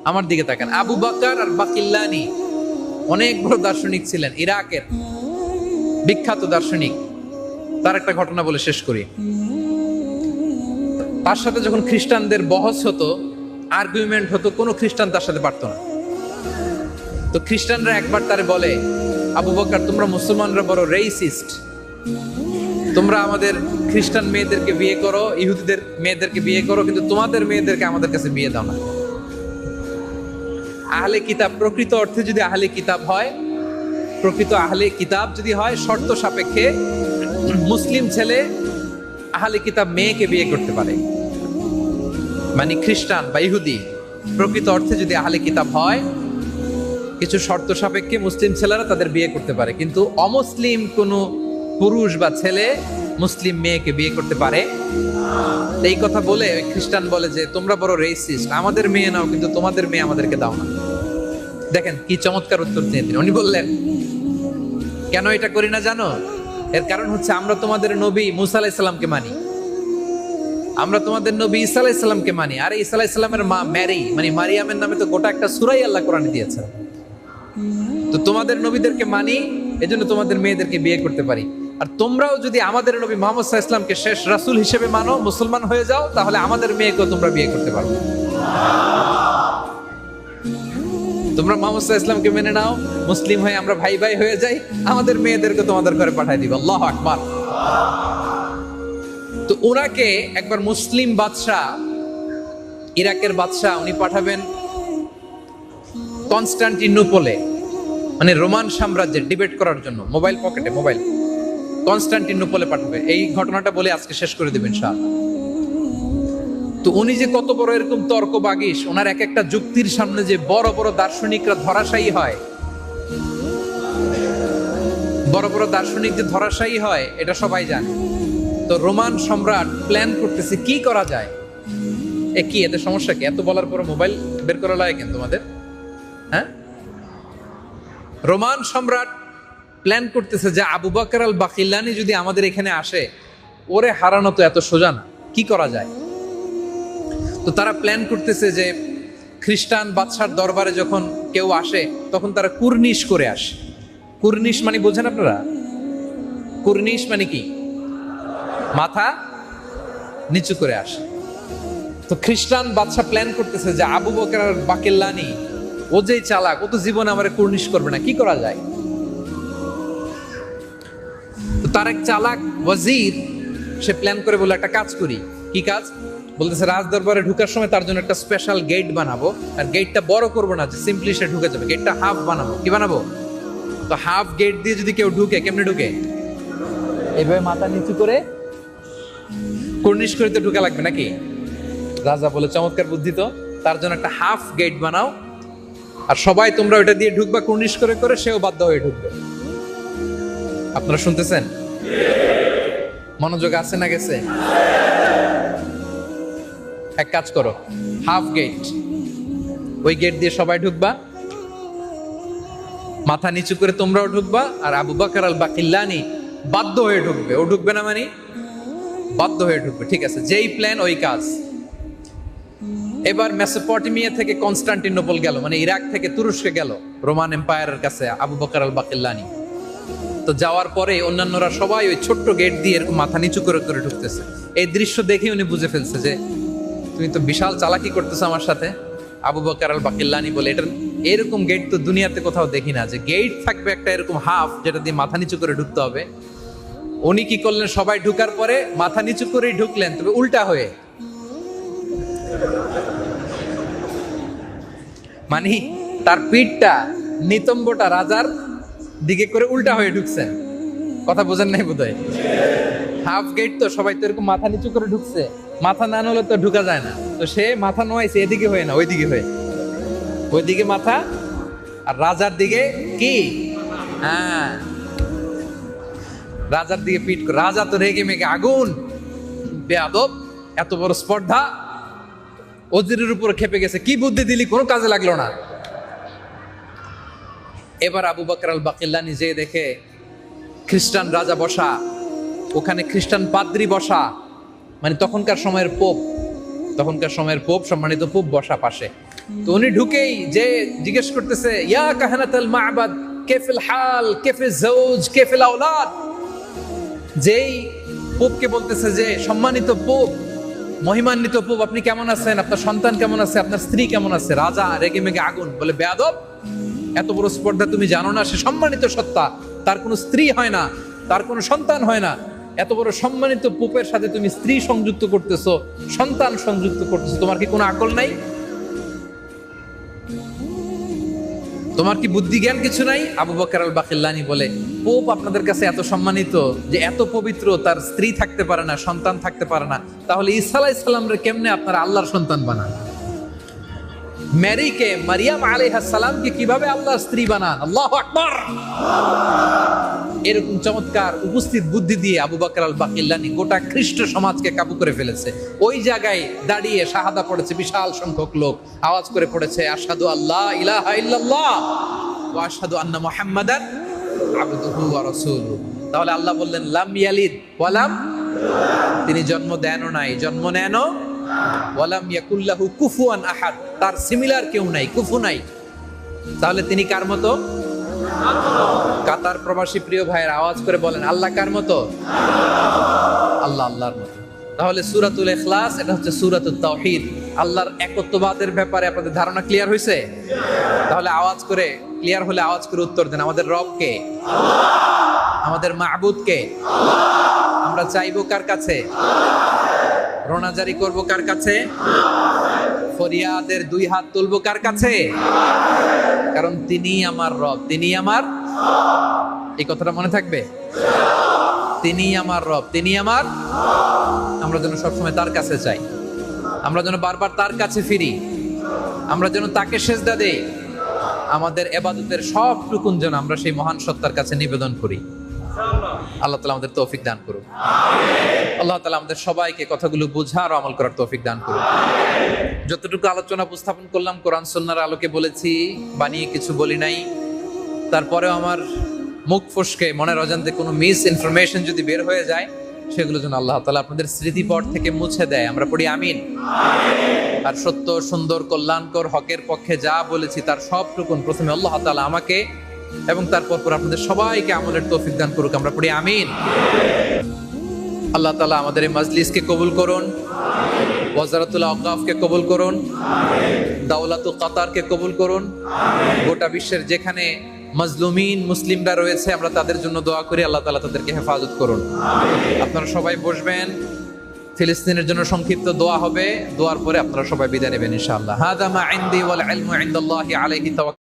আমার দিকে তাকান। আবু বকর আর বাকিল্লানি অনেক বড় দার্শনিক ছিলেন, ইরাকের বিখ্যাত দার্শনিক। তার একটা ঘটনা বলে শেষ করি। তার সাথে যখন খ্রিস্টানদের বহস হতো, আর্গুমেন্ট হতো, কোনো খ্রিস্টান তার সাথে পারতো না। তো খ্রিস্টানরা একবার তারে বলে, আবু বকর তোমরা মুসলমানরা বড় রেসিস্ট, তোমরা আমাদের খ্রিস্টান মেয়েদেরকে বিয়ে করো, ইহুদিদের মেয়েদেরকে বিয়ে করো, কিন্তু তোমাদের মেয়েদেরকে আমাদের কাছে বিয়ে দাও না। আহলে কিতাব প্রকৃত অর্থে যদি আহলে কিতাব হয়, প্রকৃত আহলে কিতাব যদি হয়, শর্ত সাপেক্ষে মুসলিম ছেলে আহলে কিতাব মেয়েকে বিয়ে করতে পারে। মানে খ্রিস্টান বা ইহুদি প্রকৃত অর্থে যদি আহলে কিতাব হয়, কিছু শর্ত সাপেক্ষে মুসলিম ছেলেরা তাদের বিয়ে করতে পারে, কিন্তু অমুসলিম কোনো পুরুষ বা ছেলে মুসলিম মেয়েকে বিয়ে করতে পারে। এই কথা বলে ওই খ্রিস্টান বলে যে তোমরা বড় রেসিস্ট, আমাদের মেয়ে নাও কিন্তু তোমাদের মেয়ে আমাদেরকে দাও না। দেখেন কি চমৎকার উত্তর দিলেন উনি। বললেন কেন এটা করি না জানো? এর কারণ হচ্ছে আমরা তোমাদের নবী মুসা আলাইহিস সালামকে মানি, আমরা তোমাদের নবী ঈসা আলাইহিস সালামকে মানি। আর ঈসা আলাইহিস সালামের মা ম্যারি মানে মারিয়ামের নামে তো গোটা একটা সূরাই আল্লাহ কোরআনে দিয়েছেন। তো তোমাদের নবীদেরকে মানি, এজন্য তোমাদের মেয়েদেরকে বিয়ে করতে পারি। আর তোমরাও যদি আমাদের নবী মুহাম্মদ সাল্লাল্লাহু আলাইহি ওয়াসাল্লামকে শেষ রাসূল হিসেবে মানো, মুসলমান হয়ে যাও, তাহলে আমাদের মেয়েকেও তোমরা বিয়ে করতে পারো। তোমরা মুহাম্মদ সাল্লাল্লাহু আলাইহি ওয়াসাল্লামকে মেনে নাও, মুসলিম হয়ে আমরা ভাই ভাই হয়ে যাই, আমাদের মেয়েদেরকে তোমাদের ঘরে পাঠিয়ে দিবে। আল্লাহু আকবার। তো ওনাকে একবার মুসলিম বাদশা, ইরাকের বাদশা, উনি পাঠাবেন কনস্টান্টিনোপলে, মানে রোমান সাম্রাজ্যের ডিবেট করার জন্য। মোবাইল পকেটে মোবাইল, কনস্টান্টিনোপলে পাঠাবে। এই ঘটনাটা বলে আজকে শেষ করে দেবেন ইনশাআল্লাহ। তো উনি যে কত বড় এরকম তর্ক বাগিশ, ওনার এক একটা যুক্তির সামনে যে বড় বড় দার্শনিকরা ধরাশায়ী হয়, বড় বড় দার্শনিক যে ধরাশায়ী হয় এটা সবাই জানে। তো রোমান সম্রাট প্ল্যান করতেছে কি করা যায়। কি এদের সমস্যা কি? এত বলার পর মোবাইল বের করা লাগে কেন তোমাদের? হ্যাঁ, রোমান সম্রাট প্ল্যান করতেছে যে আবু বকর আল বাকিল্লানি যদি আমাদের এখানে আসে, ওরে হারানো তো এত সোজা না, কি করা যায়? তো তারা প্ল্যান করতেছে যে খ্রিস্টান বাদশার দরবারে যখন কেউ আসে তখন তারা কুর্নিশ করে আসে। কুর্নিশ মানে বোঝেন আপনারা? কুর্নিশ মানে কি? মাথা নিচু করে আসে। তো খ্রিস্টান বাদশা প্ল্যান করতেছে যে আবু বকর আল বাকিল্লানি ও যেই চালাক, ও তো জীবনে আমারে কুর্নিশ করবে না, কি করা যায়? তো তার এক চালাক ওয়াজির সে প্ল্যান করে বলে একটা কাজ করি। কি কাজ? বলতেছে রাজ দরবারে ঢুকার সময় তার জন্য একটা স্পেশাল গেট বানাবো, আর গেটটা বড় করবো না, যে সিম্পলি সে ঢুকে যাবে, গেটটা হাফ বানাবো। কি বানাবো? তো হাফ গেট দিয়ে যদি কেউ ঢুকে, কেমনে ঢুকে? এইভাবে মাথা নিচু করে কুর্নিশ করে তো ঢুকা লাগবে নাকি? রাজা বলে চমৎকার বুদ্ধি তো, তার জন্য একটা হাফ গেট বানাও, আর সবাই তোমরা ওটা দিয়ে ঢুকবা কুর্নিশ করে করে, সেও বাধ্য হয়ে ঢুকবে। আপনারা শুনতেছেন? মনোযোগ আছে না গেছে? এক কাজ করো, হাফ গেট, ওই গেট দিয়ে সবাই ঢুকবা, মাথা নিচু করে তোমরাও ঢুকবা, আর আবু বকর আল বাকিল্লানি বাধ্য হয়ে ঢুকবে। ও ঢুকবে না মানে বাধ্য হয়ে ঢুকবে। ঠিক আছে, যেই প্ল্যান ওই কাজ। এবার মেসোপটেমিয়া থেকে কনস্টান্টিনোপল গেল, মানে ইরাক থেকে তুরস্কে গেল, রোমান এম্পায়ারের কাছে আবু বকর আল বাকিল্লানি। তো যাওয়ার পরে অন্যান্যরা সবাই ওই ছোট্ট গেট দিয়ে এরকম মাথা নিচু করে করে ঢুকতেছে। এই দৃশ্য দেখে উনি বুঝে ফেলছে যে তুমি তো বিশাল চালাকি করতেছো আমার সাথে। আবু বকর আল বাকিল্লানি বলে, এটা এরকম গেট তো দুনিয়াতে কোথাও দেখি না, যে গেট থাকবে একটা এরকম হাফ, যেটা দিয়ে মাথা নিচু করে ঢুকতে হবে। উনি কি করলেন? সবাই ঢুকার পরে মাথা নিচু করেই ঢুকলেন, তবে উল্টা হয়ে, মানে তার পিঠটা, নিতম্বটা রাজার দিকে করে উল্টা হয়ে ঢুকছেন। কথা বোঝেন নাই বোধহয়? হাফ গেট তো, সবাই তো এরকম মাথা নিচু করে ঢুকছে, মাথা না নলে তো ঢুকা যায় না। তো সে মাথা নোয়াইছে এদিকে হয়ে না ওইদিকে হয়ে, ওইদিকে মাথা আর রাজার দিকে কি, হ্যাঁ রাজার দিকে পিঠ করে। রাজা তো রেগে মেগে আগুন, বেয়াদব, এত বড় স্পর্ধা, ওজিরের উপর খেপে গেছে, কি বুদ্ধি দিলি, কোনো কাজে লাগলো না। এবার আবু বকর আল বাকিল্লানি যে দেখে খ্রিস্টান রাজা বসা, ওখানে খ্রিস্টান পাদ্রী বসা, মানে তখনকার সময়ের পোপ, সম্মানিত পোপ বসা পাশে। তো উনি ঢুকেই যে জিজ্ঞেস করতেছে, ইয়া কাহানাতাল মা'বাদ কাইফাল হাল কাইফাল যাওজ কাইফাল আওলাদ। যেই পোপকে বলতেছে যে সম্মানিত পোপ, মহিমান্বিত পোপ, আপনি কেমন আছেন, আপনার সন্তান কেমন আছে, আপনার স্ত্রী কেমন আছে। রাজা রেগে মেগে আগুন, বলে বেয়াদব, এত বড় স্পর্ধা তুমি জানো না? সে সম্মানিত সত্তা, তার কোনো স্ত্রী হয় না, তার কোনো সন্তান হয় না। এত বড় সম্মানিত পোপের সাথে তুমি স্ত্রী সংযুক্ত করতেছো, সন্তান সংযুক্ত করতেছো, তোমার কি কোনো আকল নাই? তোমার কি বুদ্ধি জ্ঞান কিছু নাই? আবু বকর আল বাকিল্লানি বলে, পোপ আপনাদের কাছে এত সম্মানিত যে এত পবিত্র, তার স্ত্রী থাকতে পারে না, সন্তান থাকতে পারে না, তাহলে ঈসা আলাইহিস সালামরে কেমনে আপনারা আল্লাহর সন্তান বানান? মেরিকে, মারিয়াম আলাইহিস সালামকে কিভাবে আল্লাহর স্ত্রী বানান? আল্লাহু আকবার। এরকম চমৎকার উপস্থিত বুদ্ধি দিয়ে আবু বকর আল বাকিল্লানি গোটা খ্রিস্ট সমাজকে কাবু করে ফেলেছে। ওই জায়গায় দাঁড়িয়ে শাহাদা পড়েছে বিশাল সংখ্যক লোক, আওয়াজ করে পড়েছে, আশহাদু আল্লা ইলাহা ইল্লাল্লাহ ওয়া আশহাদু আন্না মুহাম্মাদান আবদুহু ওয়া রাসূলুহু। তাহলে আল্লাহ বললেন লাম ইয়ালিদ ওয়া লাম, তিনি জন্ম দেনও নাই, জন্ম নেনও, ওয়া লাম ইয়াকুল লাহু কুফুয়ান আহাদ, তার সিমিলার কেউ নাই, কুফু নাই। তাহলে তিনি কার মতো? কাতার প্রবাসী প্রিয় ভাইয়ের আওয়াজ করে বলেন, আল্লাহ কার মতো? আল্লাহ আল্লাহর মতো। তাহলে সূরাতুল ইখলাস, এটা হচ্ছে সূরাতুত তাওহীদ। আল্লাহর একত্ববাদের ব্যাপারে আপনাদের ধারণা ক্লিয়ার হয়েছে? তাহলে আওয়াজ করে, ক্লিয়ার হলে আওয়াজ করে উত্তর দেন, আমাদের রব কে? আমাদের মাবুদ কে? আমরা চাইবো কার কাছে? রোনাজারি করব কার কাছে? ফরিয়াদের দুই হাত তুলবো কার কাছে? কারণ তিনি আমার রব, তিনি আমার, এই কথাটা মনে থাকবে, তিনি আমার রব, তিনি আমার। আমরা যেন সবসময় তার কাছে চাই, আমরা যেন বারবার তার কাছে ফিরি, আমরা যেন তাকে সেজদা দেই, আমাদের ইবাদতের সবটুকুন যেন আমরা সেই মহান সত্তার কাছে নিবেদন করি। আল্লাহ তাআলা আমাদের তৌফিক দান করুন। আল্লাহ তাআলা আমাদের সবাইকে কথাগুলো বোঝার ও আমল করার তৌফিক দান করুন। যতটুকু আলোচনা উপস্থাপন করলাম কোরআন সুন্নাহর আলোকে বলেছি, বানিয়ে কিছু বলি নাই। তারপরেও আমার মুখ ফসকে মনের অজান্তে কোনো মিস ইনফরমেশন যদি বের হয়ে যায়, সেগুলো যেন আল্লাহ তাআলা আপনাদের স্মৃতিপট থেকে মুছে দেয়। আমরা পড়ি আমিন। আর সত্য, সুন্দর, কল্যাণকর, হকের পক্ষে যা বলেছি তার সবটুকুন প্রথমে আল্লাহ তাআলা আমাকে এবং তারপর আপনাদের সবাইকে আমলের তৌফিক দান করুক। আমরা পড়ি আমিন। আল্লাহ তাআলা আমাদের এই মাজলিসকে কবুল করুন, ওয়াজারাতুল আওকাফকে কবুল করুন, দাওলাতুল কাতারকে কবুল করুন। গোটা বিশ্বের যেখানে মাজলুমিন মুসলিমরা রয়েছে, আমরা তাদের জন্য দোয়া করি, আল্লাহ তাআলা তাদেরকে হেফাজত করুন। আপনারা সবাই বসবেন, ফিলিস্তিনের জন্য সংক্ষিপ্ত দোয়া হবে, দোয়ার পরে আপনারা সবাই বিদায় নেবেন ইনশাআল্লাহ। হাদা মা ইনদি ওয়াল ইলমু ইনদাল্লাহি আলাইহি তাওয়াক্কাল।